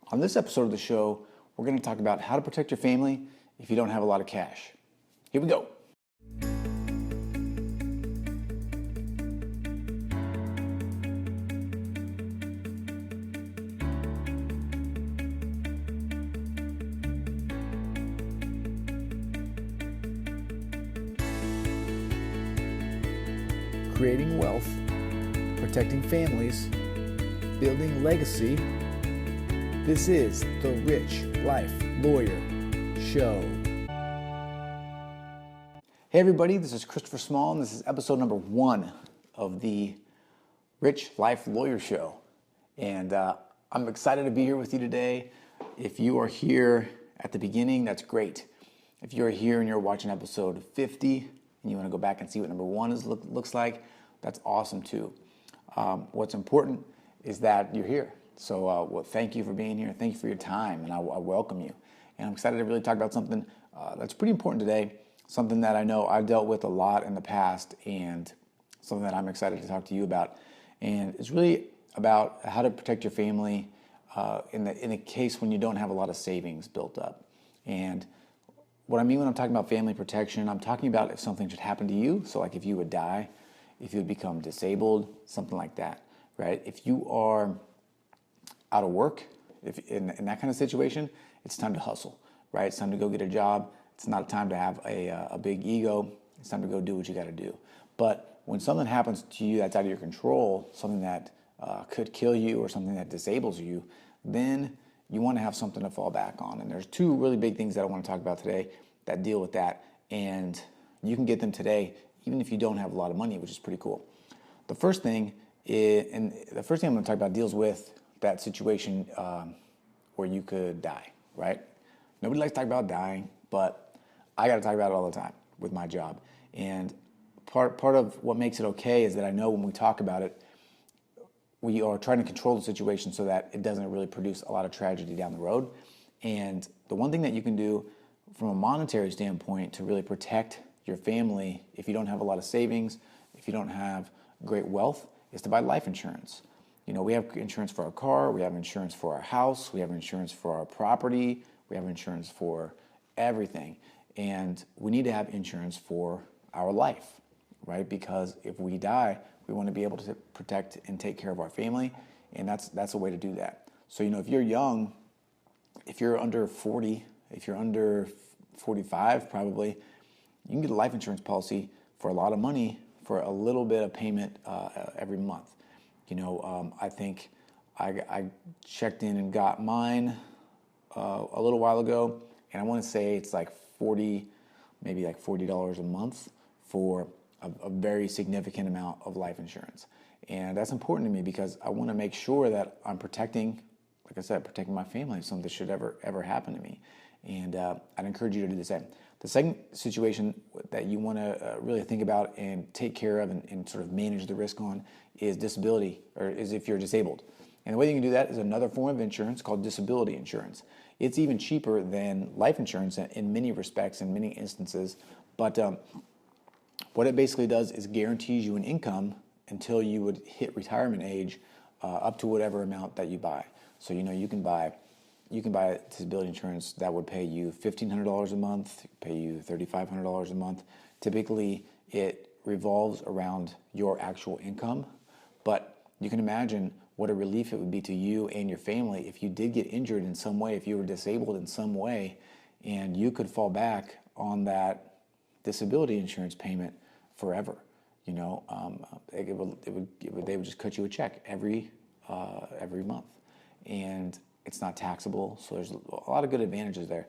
On this episode of the show, we're going to talk about how to protect your family if you don't have a lot of cash. Here we go. Creating wealth, protecting families, building legacy. This is the Rich Life Lawyer Show. Hey everybody, this is Christopher Small, and this is episode number 1 of the Rich Life Lawyer Show. And I'm excited to be here with you today. If you are here at the beginning, that's great. If you're here and you're watching episode 50 and you want to go back and see what number 1 looks like, that's awesome too. What's important is that you're here. So thank you for being here. Thank you for your time, and I welcome you. And I'm excited to really talk about something that's pretty important today, something that I know I've dealt with a lot in the past, and something that I'm excited to talk to you about. And it's really about how to protect your family in the case when you don't have a lot of savings built up. And what I mean when I'm talking about family protection, I'm talking about if something should happen to you. So like if you would die, if you would become disabled, something like that, right? If you are out of work, if in that kind of situation, it's time to hustle, right? It's time to go get a job. It's not a time to have a big ego. It's time to go do what you got to do. But when something happens to you that's out of your control, something that could kill you or something that disables you, then you want to have something to fall back on. And there's 2 really big things that I want to talk about today that deal with that. And you can get them today, even if you don't have a lot of money, which is pretty cool. The first thing I'm going to talk about deals with that situation where you could die, right? Nobody likes to talk about dying, but I got to talk about it all the time with my job. And part of what makes it okay is that I know when we talk about it, we are trying to control the situation so that it doesn't really produce a lot of tragedy down the road. And the one thing that you can do from a monetary standpoint to really protect your family if you don't have a lot of savings, if you don't have great wealth, is to buy life insurance. You know, we have insurance for our car, we have insurance for our house, we have insurance for our property, we have insurance for everything. And we need to have insurance for our life, right? Because if we die, we want to be able to protect and take care of our family, and that's a way to do that. So, you know, if you're young, if you're under 40, if you're under 45 probably, you can get a life insurance policy for a lot of money for a little bit of payment every month. You know, I think I checked in and got mine a little while ago, and I want to say it's like maybe like $40 a month for a very significant amount of life insurance. And that's important to me because I want to make sure that I'm protecting, like I said, protecting my family if something should ever happen to me. And I'd encourage you to do the same. The second situation that you want to really think about and take care of and sort of manage the risk on is disability, or is if you're disabled. And the way you can do that is another form of insurance called disability insurance. It's even cheaper than life insurance in many respects, in many instances. But what it basically does is guarantees you an income until you would hit retirement age, up to whatever amount that you buy. So, you know, you can buy disability insurance that would pay you $1,500 a month, pay you $3,500 a month. Typically, it revolves around your actual income, but you can imagine what a relief it would be to you and your family if you did get injured in some way, if you were disabled in some way, and you could fall back on that disability insurance payment forever. You know, they would just cut you a check every month, and it's not taxable, so there's a lot of good advantages there.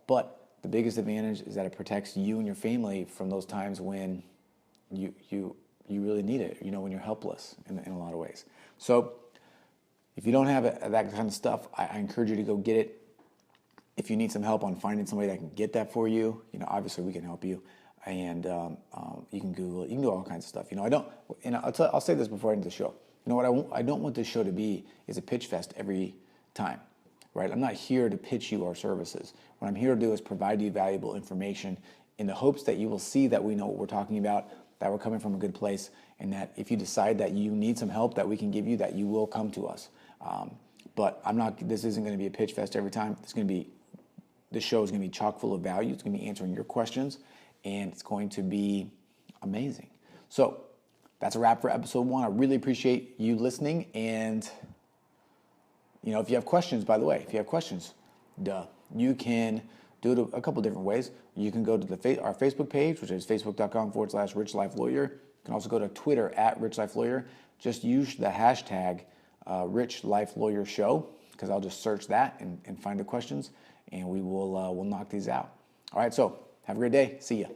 But the biggest advantage is that it protects you and your family from those times when you really need it, you know, when you're helpless in a lot of ways. So if you don't have that kind of stuff, I encourage you to go get it. If you need some help on finding somebody that can get that for you, you know, obviously we can help you. And you can Google it. You can do all kinds of stuff. You know, I'll say this before I end the show. You know what I don't want this show to be is a pitch fest every time, right? I'm not here to pitch you our services. What I'm here to do is provide you valuable information in the hopes that you will see that we know what we're talking about, that we're coming from a good place, and that if you decide that you need some help that we can give you, that you will come to us. but this isn't going to be a pitch fest every time. The show is going to be chock full of value. It's going to be answering your questions, and it's going to be amazing. So that's a wrap for episode 1. I really appreciate you listening. And, if you have questions, by the way, you can do it a couple different ways. You can go to our Facebook page, which is facebook.com/richlifelawyer. You can also go to Twitter @richlifelawyer. Just use the hashtag #RichLifeLawyerShow, because I'll just search that and find the questions, and we'll knock these out. All right, so have a great day. See ya.